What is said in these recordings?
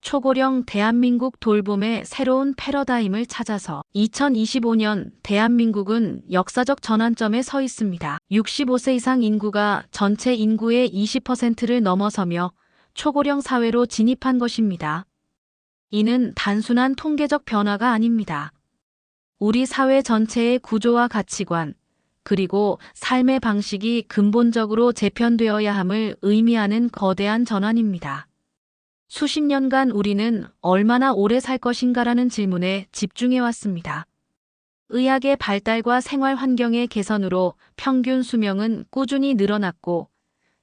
초고령 대한민국 돌봄의 새로운 패러다임을 찾아서 2025년 대한민국은 역사적 전환점에 서 있습니다. 65세 이상 인구가 전체 인구의 20%를 넘어서며 초고령 사회로 진입한 것입니다. 이는 단순한 통계적 변화가 아닙니다. 우리 사회 전체의 구조와 가치관, 그리고 삶의 방식이 근본적으로 재편되어야 함을 의미하는 거대한 전환입니다. 수십 년간 우리는 얼마나 오래 살 것인가라는 질문에 집중해왔습니다. 의학의 발달과 생활 환경의 개선으로 평균 수명은 꾸준히 늘어났고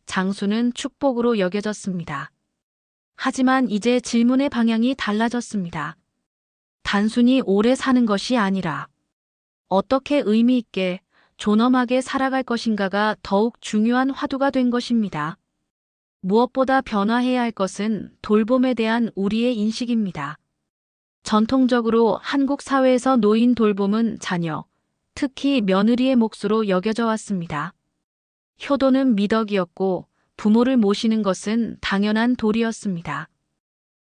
장수는 축복으로 여겨졌습니다. 하지만 이제 질문의 방향이 달라졌습니다. 단순히 오래 사는 것이 아니라 어떻게 의미 있게 존엄하게 살아갈 것인가가 더욱 중요한 화두가 된 것입니다. 무엇보다 변화해야 할 것은 돌봄에 대한 우리의 인식입니다. 전통적으로 한국 사회에서 노인 돌봄은 자녀, 특히 며느리의 몫으로 여겨져 왔습니다. 효도는 미덕이었고 부모를 모시는 것은 당연한 도리였습니다.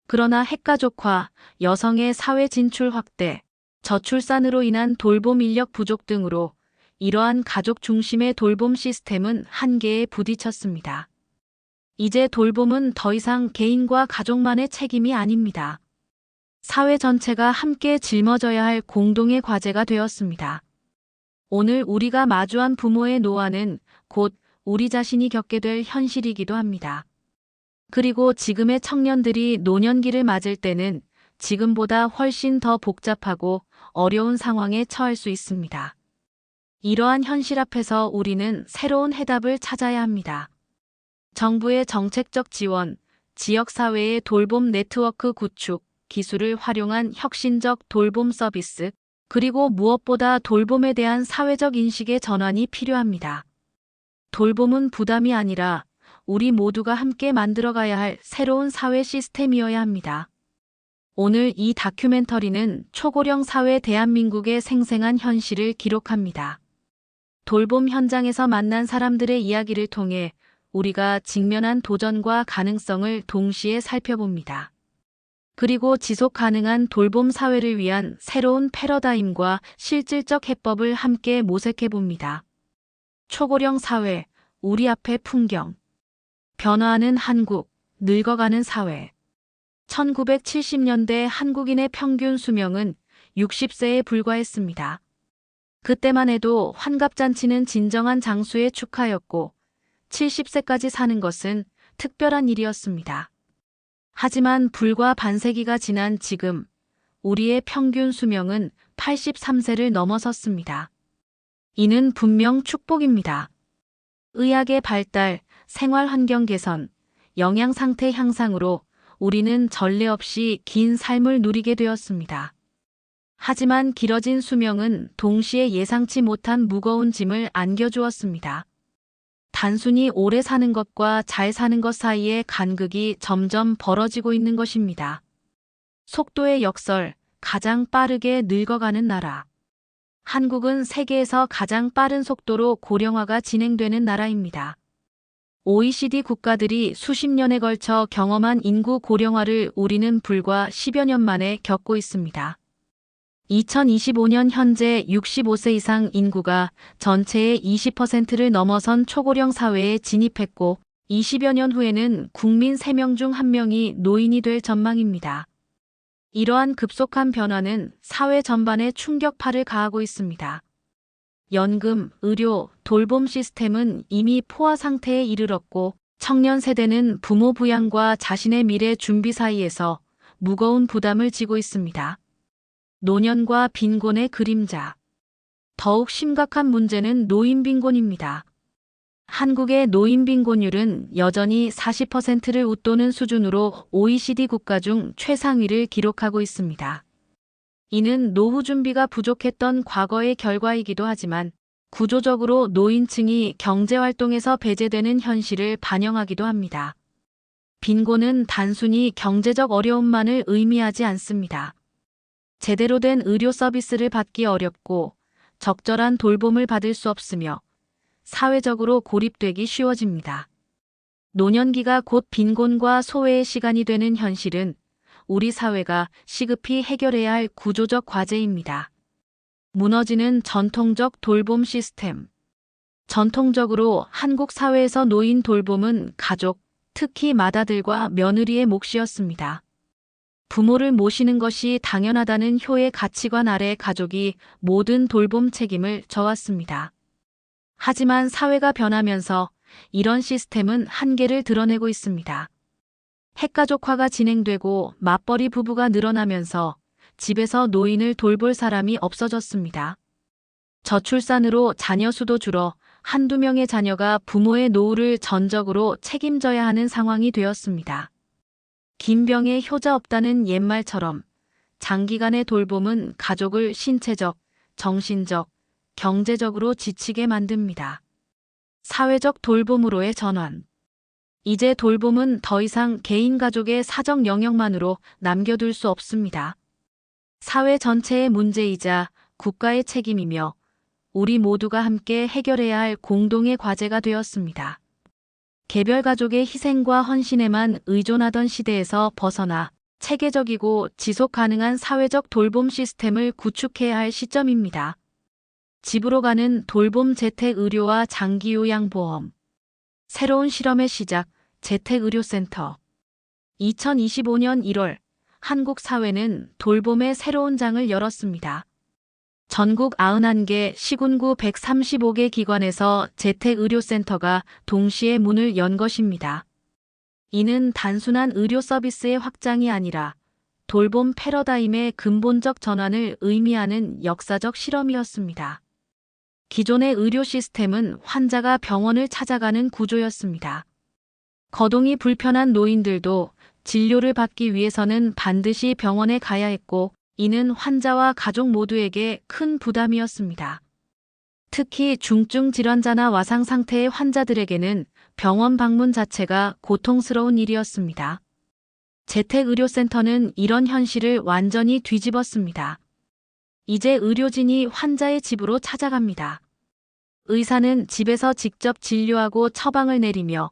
그러나 핵가족화, 여성의 사회 진출 확대, 저출산으로 인한 돌봄 인력 부족 등으로 이러한 가족 중심의 돌봄 시스템은 한계에 부딪혔습니다. 이제 돌봄은 더 이상 개인과 가족만의 책임이 아닙니다. 사회 전체가 함께 짊어져야 할 공동의 과제가 되었습니다. 오늘 우리가 마주한 부모의 노화는 곧 우리 자신이 겪게 될 현실이기도 합니다. 그리고 지금의 청년들이 노년기를 맞을 때는 지금보다 훨씬 더 복잡하고 어려운 상황에 처할 수 있습니다. 이러한 현실 앞에서 우리는 새로운 해답을 찾아야 합니다. 정부의 정책적 지원, 지역사회의 돌봄 네트워크 구축, 기술을 활용한 혁신적 돌봄 서비스, 그리고 무엇보다 돌봄에 대한 사회적 인식의 전환이 필요합니다. 돌봄은 부담이 아니라 우리 모두가 함께 만들어가야 할 새로운 사회 시스템이어야 합니다. 오늘 이 다큐멘터리는 초고령 사회 대한민국의 생생한 현실을 기록합니다. 돌봄 현장에서 만난 사람들의 이야기를 통해 우리가 직면한 도전과 가능성을 동시에 살펴봅니다. 그리고 지속 가능한 돌봄 사회를 위한 새로운 패러다임과 실질적 해법을 함께 모색해봅니다. 초고령 사회, 우리 앞의 풍경. 변화하는 한국, 늙어가는 사회. 1970년대 한국인의 평균 수명은 60세에 불과했습니다. 그때만 해도 환갑잔치는 진정한 장수의 축하였고 70세까지 사는 것은 특별한 일이었습니다. 하지만 불과 반세기가 지난 지금 우리의 평균 수명은 83세를 넘어섰습니다. 이는 분명 축복입니다. 의학의 발달, 생활 환경 개선, 영양 상태 향상으로 우리는 전례 없이 긴 삶을 누리게 되었습니다. 하지만 길어진 수명은 동시에 예상치 못한 무거운 짐을 안겨주었습니다. 단순히 오래 사는 것과 잘 사는 것 사이의 간극이 점점 벌어지고 있는 것입니다. 속도의 역설, 가장 빠르게 늙어가는 나라. 한국은 세계에서 가장 빠른 속도로 고령화가 진행되는 나라입니다. OECD 국가들이 수십 년에 걸쳐 경험한 인구 고령화를 우리는 불과 10여 년 만에 겪고 있습니다. 2025년 현재 65세 이상 인구가 전체의 20%를 넘어선 초고령 사회에 진입했고 20여 년 후에는 국민 3명 중 1명이 노인이 될 전망입니다. 이러한 급속한 변화는 사회 전반에 충격파를 가하고 있습니다. 연금, 의료, 돌봄 시스템은 이미 포화 상태에 이르렀고 청년 세대는 부모 부양과 자신의 미래 준비 사이에서 무거운 부담을 지고 있습니다. 노년과 빈곤의 그림자. 더욱 심각한 문제는 노인 빈곤입니다. 한국의 노인 빈곤율은 여전히 40%를 웃도는 수준으로 OECD 국가 중 최상위를 기록하고 있습니다. 이는 노후 준비가 부족했던 과거의 결과이기도 하지만 구조적으로 노인층이 경제활동에서 배제되는 현실을 반영하기도 합니다. 빈곤은 단순히 경제적 어려움만을 의미하지 않습니다. 제대로 된 의료 서비스를 받기 어렵고 적절한 돌봄을 받을 수 없으며 사회적으로 고립되기 쉬워집니다. 노년기가 곧 빈곤과 소외의 시간이 되는 현실은 우리 사회가 시급히 해결해야 할 구조적 과제입니다. 무너지는 전통적 돌봄 시스템. 전통적으로 한국 사회에서 노인 돌봄은 가족, 특히 맏아들과 며느리의 몫이었습니다. 부모를 모시는 것이 당연하다는 효의 가치관 아래 가족이 모든 돌봄 책임을 져왔습니다. 하지만 사회가 변하면서 이런 시스템은 한계를 드러내고 있습니다. 핵가족화가 진행되고 맞벌이 부부가 늘어나면서 집에서 노인을 돌볼 사람이 없어졌습니다. 저출산으로 자녀 수도 줄어 한두 명의 자녀가 부모의 노후를 전적으로 책임져야 하는 상황이 되었습니다. 긴 병에 효자 없다는 옛말처럼 장기간의 돌봄은 가족을 신체적, 정신적, 경제적으로 지치게 만듭니다. 사회적 돌봄으로의 전환. 이제 돌봄은 더 이상 개인 가족의 사적 영역만으로 남겨둘 수 없습니다. 사회 전체의 문제이자 국가의 책임이며 우리 모두가 함께 해결해야 할 공동의 과제가 되었습니다. 개별 가족의 희생과 헌신에만 의존하던 시대에서 벗어나 체계적이고 지속 가능한 사회적 돌봄 시스템을 구축해야 할 시점입니다. 집으로 가는 돌봄 재택 의료와 장기 요양 보험. 새로운 실험의 시작, 재택의료센터. 2025년 1월, 한국 사회는 돌봄의 새로운 장을 열었습니다. 전국 91개 시군구 135개 기관에서 재택의료센터가 동시에 문을 연 것입니다. 이는 단순한 의료 서비스의 확장이 아니라 돌봄 패러다임의 근본적 전환을 의미하는 역사적 실험이었습니다. 기존의 의료 시스템은 환자가 병원을 찾아가는 구조였습니다. 거동이 불편한 노인들도 진료를 받기 위해서는 반드시 병원에 가야 했고, 이는 환자와 가족 모두에게 큰 부담이었습니다. 특히 중증 질환자나 와상 상태의 환자들에게는 병원 방문 자체가 고통스러운 일이었습니다. 재택의료센터는 이런 현실을 완전히 뒤집었습니다. 이제 의료진이 환자의 집으로 찾아갑니다. 의사는 집에서 직접 진료하고 처방을 내리며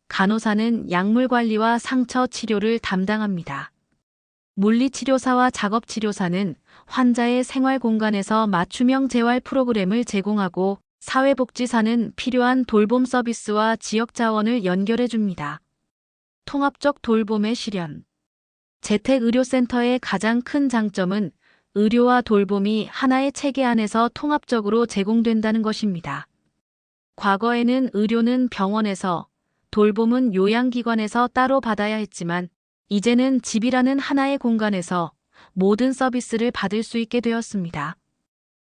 간호사는 약물 관리와 상처 치료를 담당합니다. 물리치료사와 작업치료사는 환자의 생활 공간에서 맞춤형 재활 프로그램을 제공하고 사회복지사는 필요한 돌봄 서비스와 지역 자원을 연결해 줍니다. 통합적 돌봄의 실현. 재택의료센터의 가장 큰 장점은 의료와 돌봄이 하나의 체계 안에서 통합적으로 제공된다는 것입니다. 과거에는 의료는 병원에서, 돌봄은 요양기관에서 따로 받아야 했지만 이제는 집이라는 하나의 공간에서 모든 서비스를 받을 수 있게 되었습니다.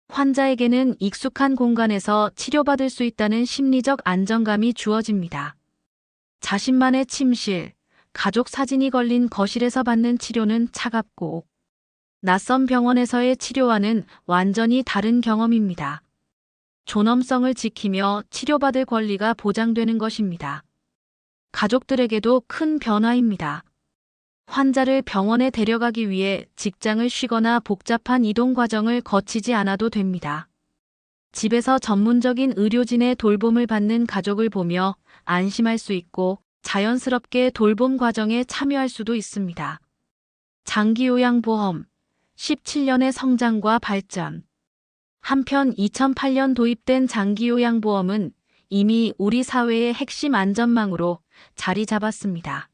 환자에게는 익숙한 공간에서 치료받을 수 있다는 심리적 안정감이 주어집니다. 자신만의 침실, 가족 사진이 걸린 거실에서 받는 치료는 차갑고 낯선 병원에서의 치료와는 완전히 다른 경험입니다. 존엄성을 지키며 치료받을 권리가 보장되는 것입니다. 가족들에게도 큰 변화입니다. 환자를 병원에 데려가기 위해 직장을 쉬거나 복잡한 이동 과정을 거치지 않아도 됩니다. 집에서 전문적인 의료진의 돌봄을 받는 가족을 보며 안심할 수 있고 자연스럽게 돌봄 과정에 참여할 수도 있습니다. 장기요양보험, 17년의 성장과 발전. 한편 2008년 도입된 장기요양보험은 이미 우리 사회의 핵심 안전망으로 자리 잡았습니다.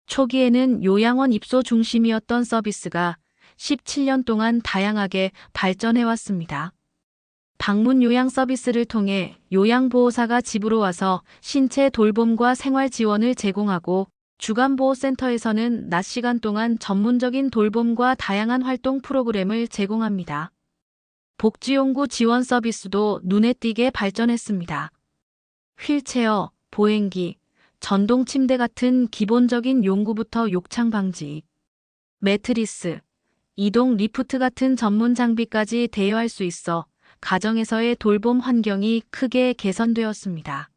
초기에는 요양원 입소 중심이었던 서비스가 17년 동안 다양하게 발전해왔습니다. 방문 요양 서비스를 통해 요양보호사가 집으로 와서 신체 돌봄과 생활 지원을 제공하고, 주간보호센터에서는 낮 시간 동안 전문적인 돌봄과 다양한 활동 프로그램을 제공합니다. 복지용구 지원 서비스도 눈에 띄게 발전했습니다. 휠체어, 보행기, 전동 침대 같은 기본적인 용구부터 욕창 방지, 매트리스, 이동 리프트 같은 전문 장비까지 대여할 수 있어 가정에서의 돌봄 환경이 크게 개선되었습니다.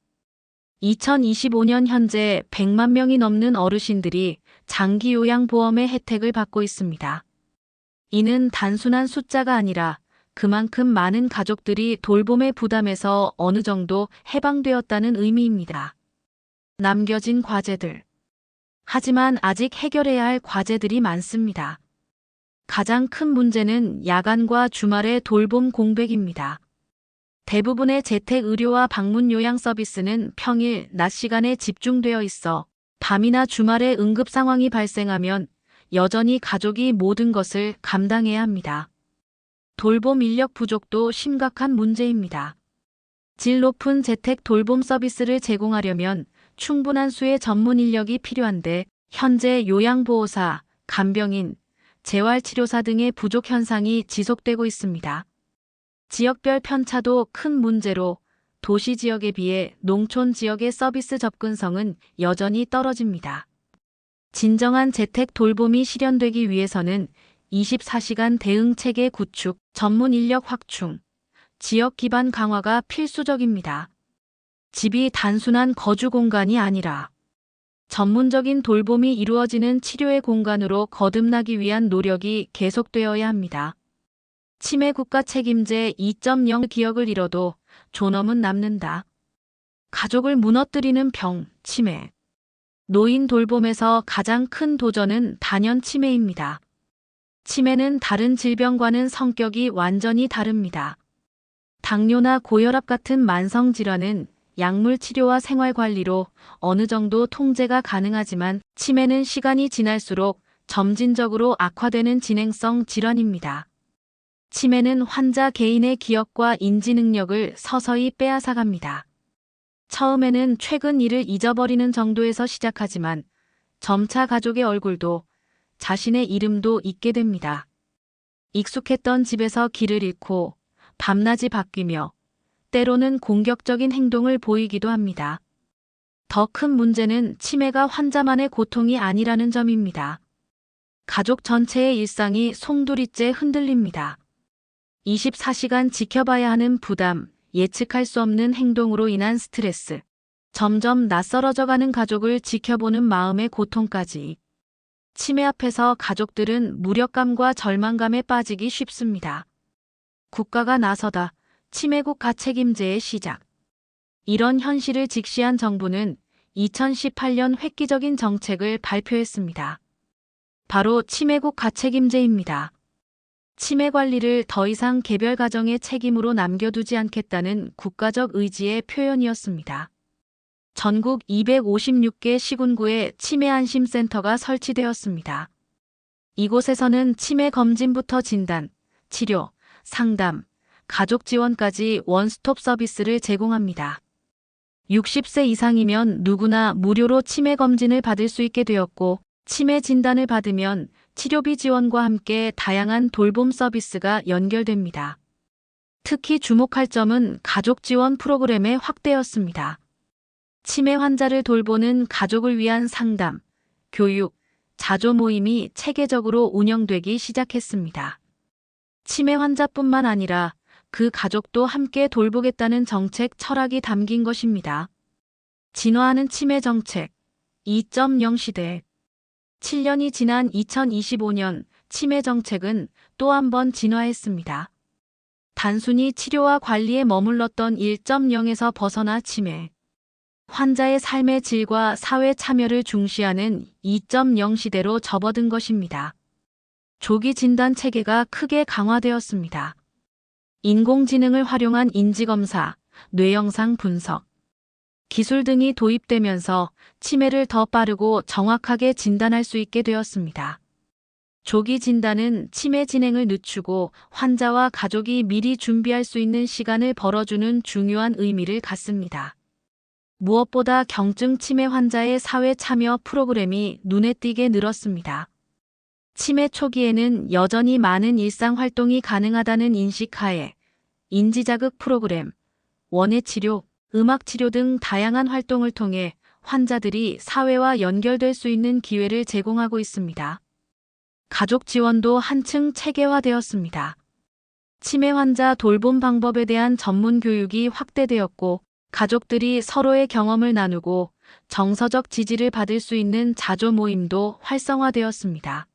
2025년 현재 100만 명이 넘는 어르신들이 장기요양보험의 혜택을 받고 있습니다. 이는 단순한 숫자가 아니라 그만큼 많은 가족들이 돌봄의 부담에서 어느 정도 해방되었다는 의미입니다. 남겨진 과제들. 하지만 아직 해결해야 할 과제들이 많습니다. 가장 큰 문제는 야간과 주말의 돌봄 공백입니다. 대부분의 재택 의료와 방문 요양 서비스는 평일 낮 시간에 집중되어 있어 밤이나 주말에 응급 상황이 발생하면 여전히 가족이 모든 것을 감당해야 합니다. 돌봄 인력 부족도 심각한 문제입니다. 질 높은 재택 돌봄 서비스를 제공하려면 충분한 수의 전문 인력이 필요한데 현재 요양보호사, 간병인, 재활치료사 등의 부족 현상이 지속되고 있습니다. 지역별 편차도 큰 문제로 도시 지역에 비해 농촌 지역의 서비스 접근성은 여전히 떨어집니다. 진정한 재택 돌봄이 실현되기 위해서는 24시간 대응 체계 구축, 전문 인력 확충, 지역 기반 강화가 필수적입니다. 집이 단순한 거주 공간이 아니라 전문적인 돌봄이 이루어지는 치료의 공간으로 거듭나기 위한 노력이 계속되어야 합니다. 치매 국가 책임제 2.0 기억을 잃어도 존엄은 남는다. 가족을 무너뜨리는 병, 치매. 노인 돌봄에서 가장 큰 도전은 단연 치매입니다. 치매는 다른 질병과는 성격이 완전히 다릅니다. 당뇨나 고혈압 같은 만성 질환은 약물 치료와 생활 관리로 어느 정도 통제가 가능하지만 치매는 시간이 지날수록 점진적으로 악화되는 진행성 질환입니다. 치매는 환자 개인의 기억과 인지 능력을 서서히 빼앗아갑니다. 처음에는 최근 일을 잊어버리는 정도에서 시작하지만 점차 가족의 얼굴도 자신의 이름도 잊게 됩니다. 익숙했던 집에서 길을 잃고 밤낮이 바뀌며 때로는 공격적인 행동을 보이기도 합니다. 더 큰 문제는 치매가 환자만의 고통이 아니라는 점입니다. 가족 전체의 일상이 송두리째 흔들립니다. 24시간 지켜봐야 하는 부담, 예측할 수 없는 행동으로 인한 스트레스, 점점 낯설어져가는 가족을 지켜보는 마음의 고통까지. 치매 앞에서 가족들은 무력감과 절망감에 빠지기 쉽습니다. 국가가 나서다 치매국 가책임제의 시작. 이런 현실을 직시한 정부는 2018년 획기적인 정책을 발표했습니다. 바로 치매국 가책임제입니다. 치매 관리를 더 이상 개별 가정의 책임으로 남겨두지 않겠다는 국가적 의지의 표현이었습니다. 전국 256개 시군구에 치매 안심센터가 설치되었습니다. 이곳에서는 치매 검진부터 진단, 치료, 상담, 가족 지원까지 원스톱 서비스를 제공합니다. 60세 이상이면 누구나 무료로 치매 검진을 받을 수 있게 되었고, 치매 진단을 받으면 치료비 지원과 함께 다양한 돌봄 서비스가 연결됩니다. 특히 주목할 점은 가족 지원 프로그램의 확대였습니다. 치매 환자를 돌보는 가족을 위한 상담, 교육, 자조 모임이 체계적으로 운영되기 시작했습니다. 치매 환자뿐만 아니라 그 가족도 함께 돌보겠다는 정책 철학이 담긴 것입니다. 진화하는 치매 정책 2.0 시대. 7년이 지난 2025년 치매 정책은 또 한 번 진화했습니다. 단순히 치료와 관리에 머물렀던 1.0에서 벗어나 치매, 환자의 삶의 질과 사회 참여를 중시하는 2.0 시대로 접어든 것입니다. 조기 진단 체계가 크게 강화되었습니다. 인공지능을 활용한 인지검사, 뇌영상 분석, 기술 등이 도입되면서 치매를 더 빠르고 정확하게 진단할 수 있게 되었습니다. 조기 진단은 치매 진행을 늦추고 환자와 가족이 미리 준비할 수 있는 시간을 벌어주는 중요한 의미를 갖습니다. 무엇보다 경증 치매 환자의 사회 참여 프로그램이 눈에 띄게 늘었습니다. 치매 초기에는 여전히 많은 일상 활동이 가능하다는 인식하에 인지자극 프로그램, 원예치료, 음악치료 등 다양한 활동을 통해 환자들이 사회와 연결될 수 있는 기회를 제공하고 있습니다. 가족 지원도 한층 체계화되었습니다. 치매 환자 돌봄 방법에 대한 전문 교육이 확대되었고, 가족들이 서로의 경험을 나누고 정서적 지지를 받을 수 있는 자조 모임도 활성화되었습니다.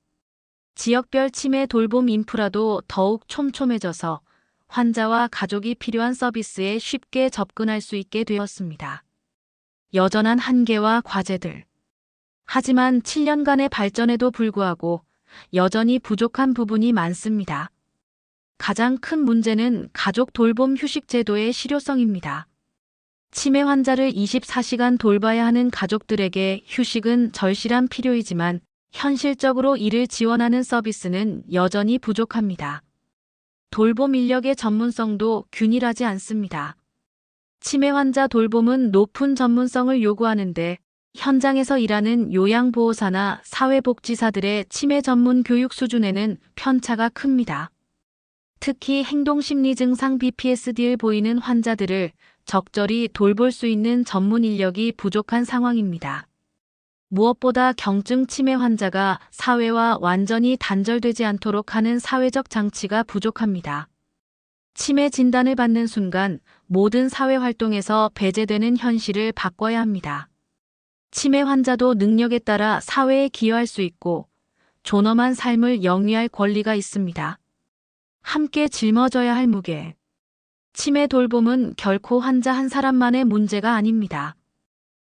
지역별 치매 돌봄 인프라도 더욱 촘촘해져서 환자와 가족이 필요한 서비스에 쉽게 접근할 수 있게 되었습니다. 여전한 한계와 과제들. 하지만 7년간의 발전에도 불구하고 여전히 부족한 부분이 많습니다. 가장 큰 문제는 가족 돌봄 휴식 제도의 실효성입니다. 치매 환자를 24시간 돌봐야 하는 가족들에게 휴식은 절실한 필요이지만 현실적으로 이를 지원하는 서비스는 여전히 부족합니다. 돌봄 인력의 전문성도 균일하지 않습니다. 치매 환자 돌봄은 높은 전문성을 요구하는데 현장에서 일하는 요양보호사나 사회복지사들의 치매 전문 교육 수준에는 편차가 큽니다. 특히 행동심리 증상 BPSD를 보이는 환자들을 적절히 돌볼 수 있는 전문 인력이 부족한 상황입니다. 무엇보다 경증 치매 환자가 사회와 완전히 단절되지 않도록 하는 사회적 장치가 부족합니다. 치매 진단을 받는 순간 모든 사회 활동에서 배제되는 현실을 바꿔야 합니다. 치매 환자도 능력에 따라 사회에 기여할 수 있고 존엄한 삶을 영위할 권리가 있습니다. 함께 짊어져야 할 무게. 치매 돌봄은 결코 환자 한 사람만의 문제가 아닙니다.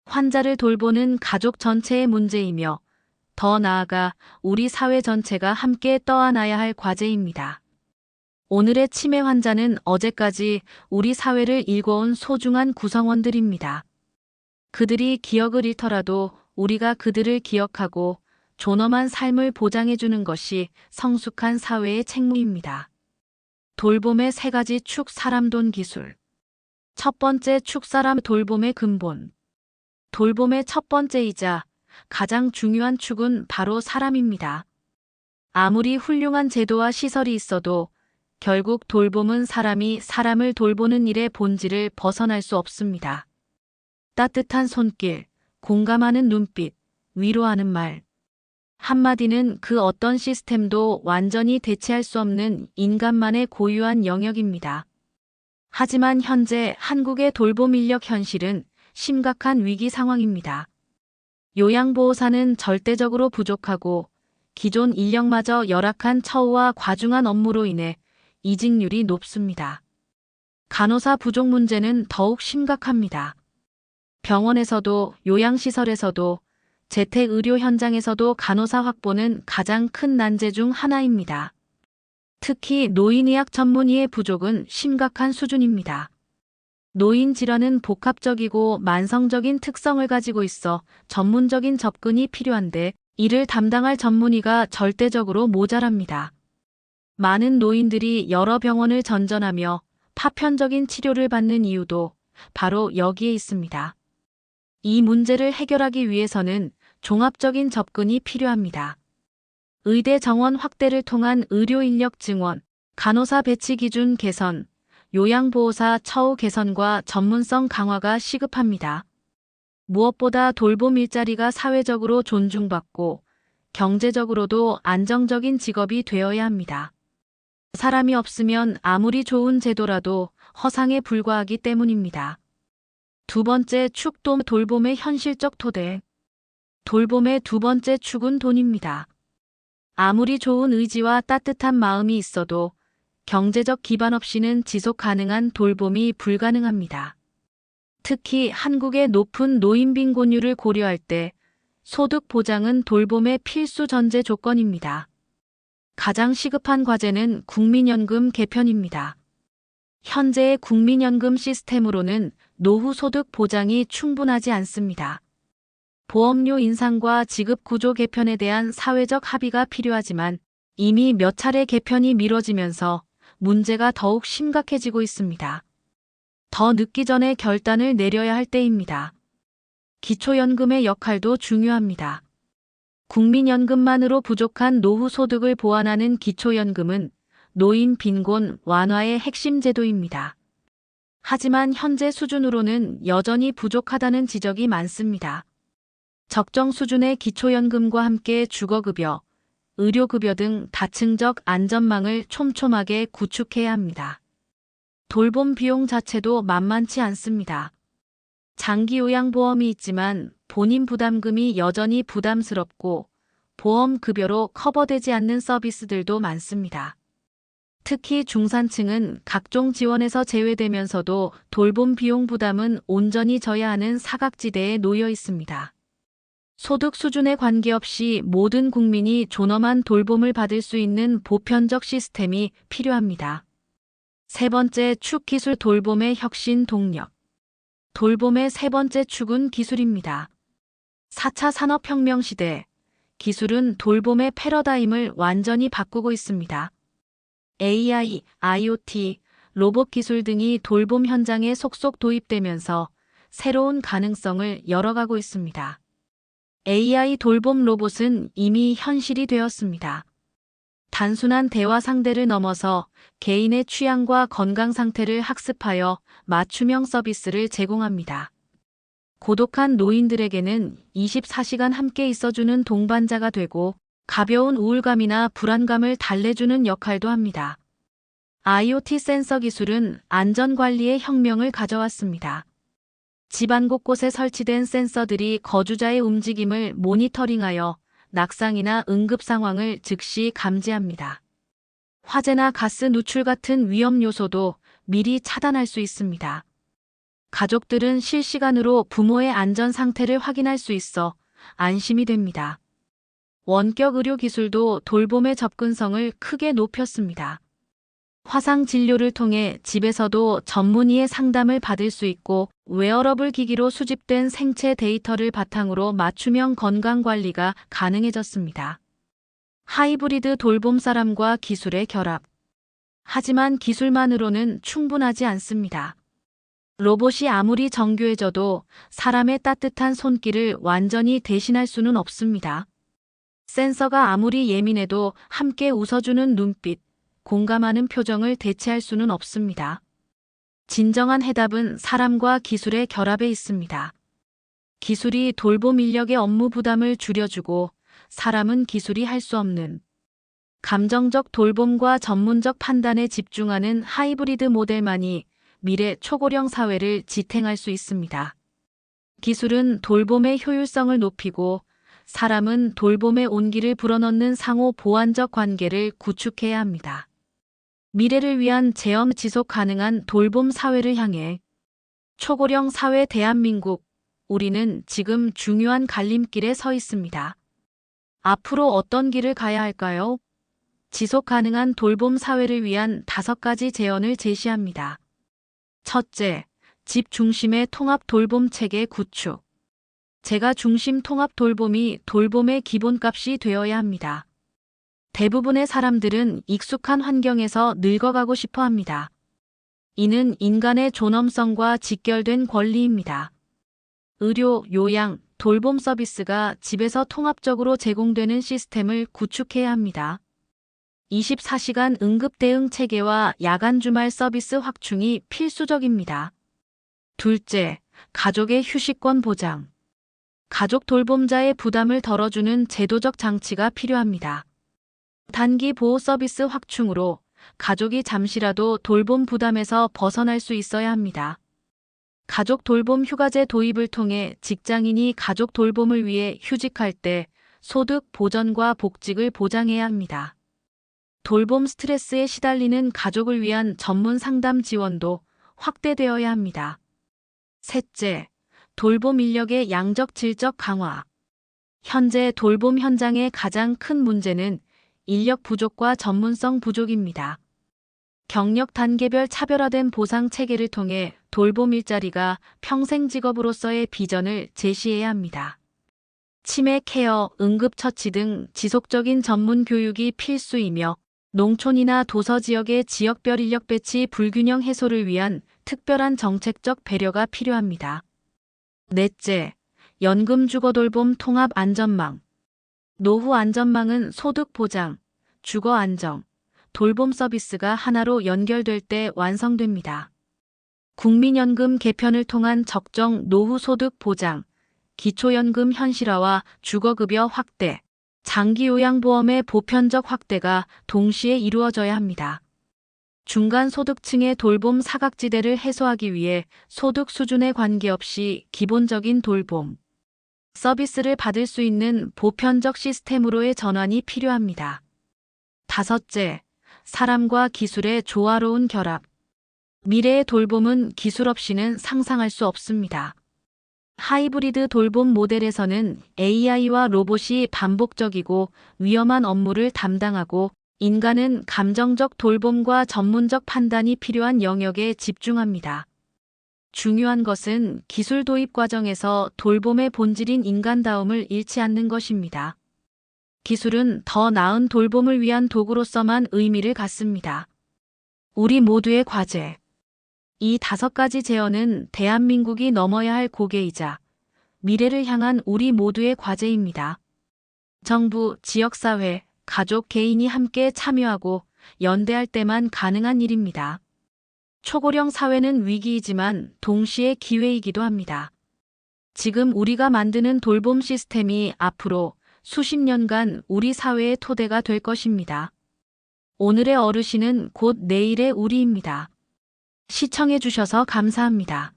환자를 돌보는 가족 전체의 문제이며 더 나아가 우리 사회 전체가 함께 떠안아야 할 과제입니다. 오늘의 치매 환자는 어제까지 우리 사회를 일궈온 소중한 구성원들입니다. 그들이 기억을 잃더라도 우리가 그들을 기억하고 존엄한 삶을 보장해주는 것이 성숙한 사회의 책무입니다. 돌봄의 3가지 축 사람돈 기술. 첫 번째 축 사람 돌봄의 근본. 돌봄의 첫 번째이자 가장 중요한 축은 바로 사람입니다. 아무리 훌륭한 제도와 시설이 있어도 결국 돌봄은 사람이 사람을 돌보는 일의 본질을 벗어날 수 없습니다. 따뜻한 손길, 공감하는 눈빛, 위로하는 말. 한마디는 그 어떤 시스템도 완전히 대체할 수 없는 인간만의 고유한 영역입니다. 하지만 현재 한국의 돌봄 인력 현실은 심각한 위기 상황입니다. 요양보호사는 절대적으로 부족하고 기존 인력마저 열악한 처우와 과중한 업무로 인해 이직률이 높습니다. 간호사 부족 문제는 더욱 심각합니다. 병원에서도 요양시설에서도 재택의료 현장에서도 간호사 확보는 가장 큰 난제 중 하나입니다. 특히 노인의학 전문의의 부족은 심각한 수준입니다. 노인 질환은 복합적이고 만성적인 특성을 가지고 있어 전문적인 접근이 필요한데 이를 담당할 전문의가 절대적으로 모자랍니다. 많은 노인들이 여러 병원을 전전하며 파편적인 치료를 받는 이유도 바로 여기에 있습니다. 이 문제를 해결하기 위해서는 종합적인 접근이 필요합니다. 의대 정원 확대를 통한 의료 인력 증원, 간호사 배치 기준 개선, 요양보호사 처우 개선과 전문성 강화가 시급합니다. 무엇보다 돌봄 일자리가 사회적으로 존중받고 경제적으로도 안정적인 직업이 되어야 합니다. 사람이 없으면 아무리 좋은 제도라도 허상에 불과하기 때문입니다. 두 번째 축 돌봄의 현실적 토대. 돌봄의 두 번째 축은 돈입니다. 아무리 좋은 의지와 따뜻한 마음이 있어도 경제적 기반 없이는 지속 가능한 돌봄이 불가능합니다. 특히 한국의 높은 노인 빈곤율을 고려할 때 소득 보장은 돌봄의 필수 전제 조건입니다. 가장 시급한 과제는 국민연금 개편입니다. 현재의 국민연금 시스템으로는 노후 소득 보장이 충분하지 않습니다. 보험료 인상과 지급 구조 개편에 대한 사회적 합의가 필요하지만 이미 몇 차례 개편이 미뤄지면서 문제가 더욱 심각해지고 있습니다. 더 늦기 전에 결단을 내려야 할 때입니다. 기초연금의 역할도 중요합니다. 국민연금만으로 부족한 노후 소득을 보완하는 기초연금은 노인 빈곤 완화의 핵심 제도입니다. 하지만 현재 수준으로는 여전히 부족하다는 지적이 많습니다. 적정 수준의 기초연금과 함께 주거급여, 의료급여 등 다층적 안전망을 촘촘하게 구축해야 합니다. 돌봄 비용 자체도 만만치 않습니다. 장기 요양보험이 있지만 본인 부담금이 여전히 부담스럽고 보험급여로 커버되지 않는 서비스들도 많습니다. 특히 중산층은 각종 지원에서 제외되면서도 돌봄 비용 부담은 온전히 져야 하는 사각지대에 놓여 있습니다. 소득 수준에 관계없이 모든 국민이 존엄한 돌봄을 받을 수 있는 보편적 시스템이 필요합니다. 세 번째 축 기술 돌봄의 혁신 동력. 돌봄의 세 번째 축은 기술입니다. 4차 산업혁명 시대, 기술은 돌봄의 패러다임을 완전히 바꾸고 있습니다. AI, IoT, 로봇 기술 등이 돌봄 현장에 속속 도입되면서 새로운 가능성을 열어가고 있습니다. AI 돌봄 로봇은 이미 현실이 되었습니다. 단순한 대화 상대를 넘어서 개인의 취향과 건강 상태를 학습하여 맞춤형 서비스를 제공합니다. 고독한 노인들에게는 24시간 함께 있어주는 동반자가 되고 가벼운 우울감이나 불안감을 달래주는 역할도 합니다. IoT 센서 기술은 안전관리의 혁명을 가져왔습니다. 집안 곳곳에 설치된 센서들이 거주자의 움직임을 모니터링하여 낙상이나 응급 상황을 즉시 감지합니다. 화재나 가스 누출 같은 위험 요소도 미리 차단할 수 있습니다. 가족들은 실시간으로 부모의 안전 상태를 확인할 수 있어 안심이 됩니다. 원격 의료 기술도 돌봄의 접근성을 크게 높였습니다. 화상 진료를 통해 집에서도 전문의의 상담을 받을 수 있고 웨어러블 기기로 수집된 생체 데이터를 바탕으로 맞춤형 건강관리가 가능해졌습니다. 하이브리드 돌봄 사람과 기술의 결합. 하지만 기술만으로는 충분하지 않습니다. 로봇이 아무리 정교해져도 사람의 따뜻한 손길을 완전히 대신할 수는 없습니다. 센서가 아무리 예민해도 함께 웃어주는 눈빛, 공감하는 표정을 대체할 수는 없습니다. 진정한 해답은 사람과 기술의 결합에 있습니다. 기술이 돌봄 인력의 업무 부담을 줄여주고 사람은 기술이 할 수 없는 감정적 돌봄과 전문적 판단에 집중하는 하이브리드 모델만이 미래 초고령 사회를 지탱할 수 있습니다. 기술은 돌봄의 효율성을 높이고 사람은 돌봄의 온기를 불어넣는 상호 보완적 관계를 구축해야 합니다. 미래를 위한 체험 지속 가능한 돌봄 사회를 향해 초고령 사회 대한민국, 우리는 지금 중요한 갈림길에 서 있습니다. 앞으로 어떤 길을 가야 할까요? 지속 가능한 돌봄 사회를 위한 5가지 제언을 제시합니다. 첫째, 집 중심의 통합 돌봄 체계 구축. 제가 중심 통합 돌봄이 돌봄의 기본값이 되어야 합니다. 대부분의 사람들은 익숙한 환경에서 늙어가고 싶어 합니다. 이는 인간의 존엄성과 직결된 권리입니다. 의료, 요양, 돌봄 서비스가 집에서 통합적으로 제공되는 시스템을 구축해야 합니다. 24시간 응급 대응 체계와 야간 주말 서비스 확충이 필수적입니다. 둘째, 가족의 휴식권 보장. 가족 돌봄자의 부담을 덜어주는 제도적 장치가 필요합니다. 단기 보호 서비스 확충으로 가족이 잠시라도 돌봄 부담에서 벗어날 수 있어야 합니다. 가족 돌봄 휴가제 도입을 통해 직장인이 가족 돌봄을 위해 휴직할 때 소득 보전과 복직을 보장해야 합니다. 돌봄 스트레스에 시달리는 가족을 위한 전문 상담 지원도 확대되어야 합니다. 셋째, 돌봄 인력의 양적 질적 강화. 현재 돌봄 현장의 가장 큰 문제는 인력 부족과 전문성 부족입니다. 경력 단계별 차별화된 보상 체계를 통해 돌봄 일자리가 평생 직업으로서의 비전을 제시해야 합니다. 치매 케어, 응급처치 등 지속적인 전문 교육이 필수이며 농촌이나 도서 지역의 지역별 인력 배치 불균형 해소를 위한 특별한 정책적 배려가 필요합니다. 넷째, 연금 주거 돌봄 통합 안전망. 노후 안전망은 소득 보장, 주거 안정, 돌봄 서비스가 하나로 연결될 때 완성됩니다. 국민연금 개편을 통한 적정 노후 소득 보장, 기초연금 현실화와 주거급여 확대, 장기요양보험의 보편적 확대가 동시에 이루어져야 합니다. 중간 소득층의 돌봄 사각지대를 해소하기 위해 소득 수준에 관계없이 기본적인 돌봄 서비스를 받을 수 있는 보편적 시스템으로의 전환이 필요합니다. 다섯째, 사람과 기술의 조화로운 결합. 미래의 돌봄은 기술 없이는 상상할 수 없습니다. 하이브리드 돌봄 모델에서는 AI와 로봇이 반복적이고 위험한 업무를 담당하고 인간은 감정적 돌봄과 전문적 판단이 필요한 영역에 집중합니다. 중요한 것은 기술 도입 과정에서 돌봄의 본질인 인간다움을 잃지 않는 것입니다. 기술은 더 나은 돌봄을 위한 도구로서만 의미를 갖습니다. 우리 모두의 과제. 이 5가지 제언은 대한민국이 넘어야 할 고개이자 미래를 향한 우리 모두의 과제입니다. 정부, 지역사회, 가족, 개인이 함께 참여하고 연대할 때만 가능한 일입니다. 초고령 사회는 위기이지만 동시에 기회이기도 합니다. 지금 우리가 만드는 돌봄 시스템이 앞으로 수십 년간 우리 사회의 토대가 될 것입니다. 오늘의 어르신은 곧 내일의 우리입니다. 시청해주셔서 감사합니다.